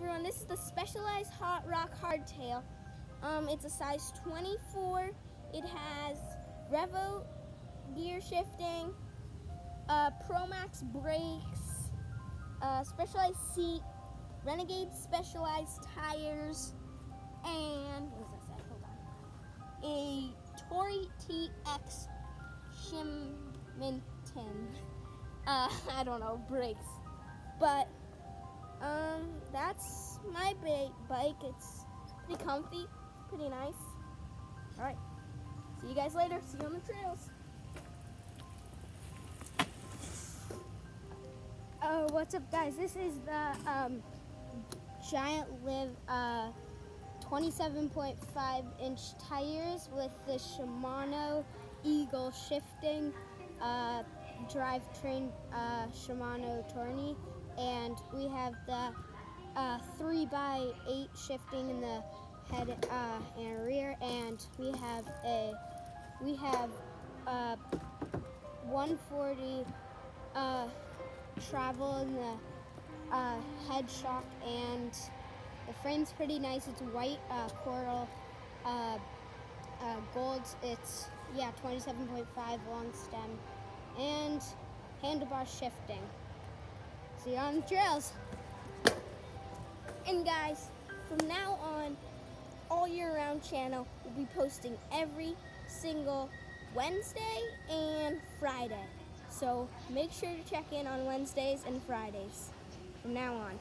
everyone, this is the Specialized Hot Rock Hardtail. It's a size 24. It has Revo gear shifting, Promax brakes, specialized seat, Renegade specialized tires, and what does that say? Hold on. A Tory TX Shimminton. I don't know, brakes. But that's my bike. It's pretty comfy, pretty nice. All right, see you guys later. See you on the trails. Oh, what's up, guys? This is the Giant Liv 27.5-inch tires with the Shimano Eagle shifting drivetrain Shimano Tourney, and we have the 3x8 shifting in the head and rear, and we have 140 travel in the head shock, and the frame's pretty nice. It's white coral gold. It's 27.5 long stem and handlebar shifting. See you on the trails. And guys, from now on, all year round channel will be posting every single Wednesday and Friday. So make sure to check in on Wednesdays and Fridays from now on.